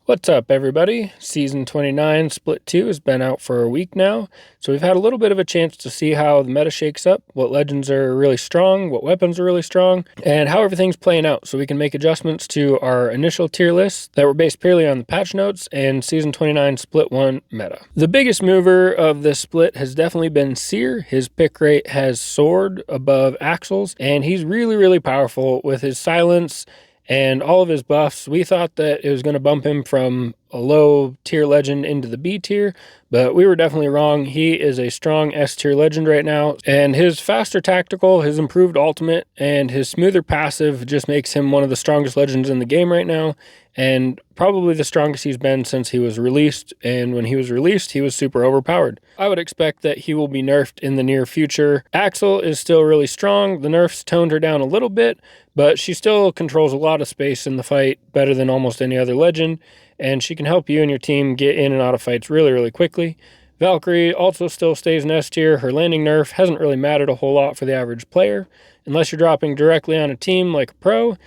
What's up, everybody? Season 29 Split 2 has been out for a week now, so we've had a little bit of a chance to see how the meta shakes up, what legends are really strong, what weapons are really strong, and how everything's playing out, so we can make adjustments to our initial tier lists that were based purely on the patch notes and Season 29 Split 1 meta. The biggest mover of this split has definitely been Seer. His pick rate has soared above Axel's, and he's really powerful with his silence and all of his buffs. We thought that it was going to bump him from a low tier legend into the B tier, but we were definitely wrong. He is a strong S tier legend right now, and his faster tactical, his improved ultimate, and his smoother passive just makes him one of the strongest legends in the game right now, and probably the strongest he's been since he was released. And when he was released, he was super overpowered. I would expect that he will be nerfed in the near future. Axel is still really strong. The nerfs toned her down a little bit, but she still controls a lot of space in the fight, better than almost any other legend, and she can help you and your team get in and out of fights really quickly. Valkyrie also still stays in S tier. Her landing nerf hasn't really mattered a whole lot for the average player. Unless you're dropping directly on a team like a pro,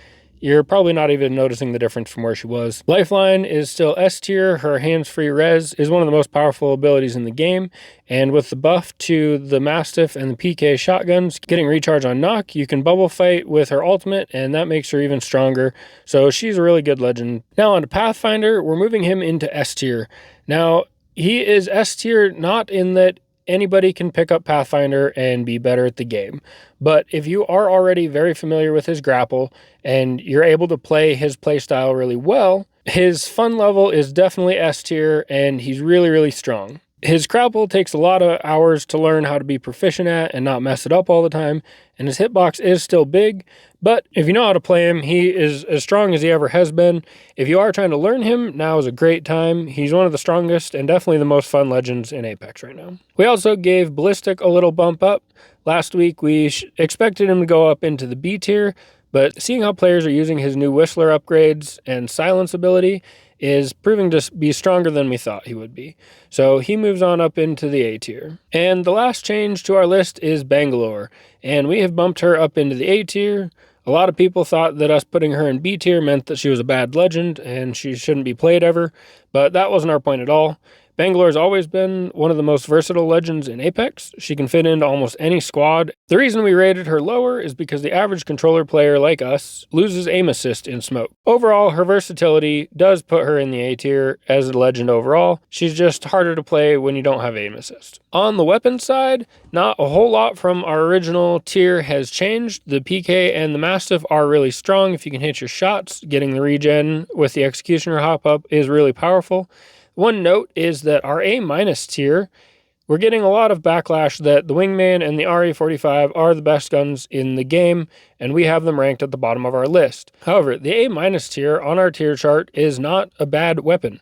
you're probably not even noticing the difference from where she was. Lifeline is still S tier. Her hands-free res is one of the most powerful abilities in the game, and with the buff to the Mastiff and the PK shotguns getting recharge on knock, you can bubble fight with her ultimate, and that makes her even stronger. So she's a really good legend. Now on to Pathfinder, we're moving him into S tier. Now, he is S tier not in that anybody can pick up Pathfinder and be better at the game. But if you are already very familiar with his grapple and you're able to play his playstyle really well, his fun level is definitely S tier, and he's really strong. His grapple takes a lot of hours to learn how to be proficient at and not mess it up all the time, and his hitbox is still big, but if you know how to play him, he is as strong as he ever has been. If you are trying to learn him, now is a great time. He's one of the strongest and definitely the most fun legends in Apex right now. We also gave Ballistic a little bump up. Last week we expected him to go up into the B tier, but seeing how players are using his new Whistler upgrades and silence ability is proving to be stronger than we thought he would be. So he moves on up into the A tier. And the last change to our list is Bangalore, and we have bumped her up into the A tier. A lot of people thought that us putting her in B tier meant that she was a bad legend and she shouldn't be played ever, but that wasn't our point at all. Bangalore has always been one of the most versatile legends in Apex. She can fit into almost any squad. The reason we rated her lower is because the average controller player like us loses aim assist in smoke. Overall, her versatility does put her in the A tier as a legend overall. She's just harder to play when you don't have aim assist. On the weapon side, not a whole lot from our original tier has changed. The PK and the Mastiff are really strong if you can hit your shots. Getting the regen with the Executioner hop up is really powerful. One note is that our A- tier, we're getting a lot of backlash that the Wingman and the RE45 are the best guns in the game, and we have them ranked at the bottom of our list. However, the A- tier on our tier chart is not a bad weapon.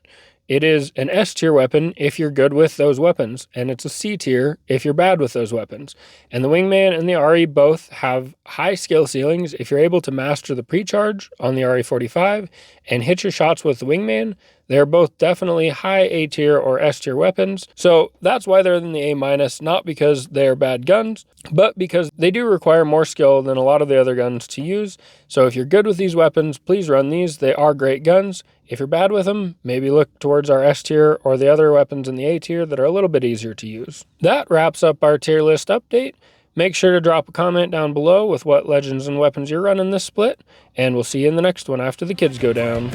It is an S tier weapon if you're good with those weapons, and it's a C tier if you're bad with those weapons. And the Wingman and the RE both have high skill ceilings. If you're able to master the pre-charge on the RE45 and hit your shots with the Wingman, they're both definitely high A tier or S tier weapons. So that's why they're in the A-, not because they're bad guns, but because they do require more skill than a lot of the other guns to use. So if you're good with these weapons, please run these. They are great guns. If you're bad with them, maybe look towards our S tier or the other weapons in the A tier that are a little bit easier to use. That wraps up our tier list update. Make sure to drop a comment down below with what legends and weapons you're running this split, and we'll see you in the next one after the kids go down.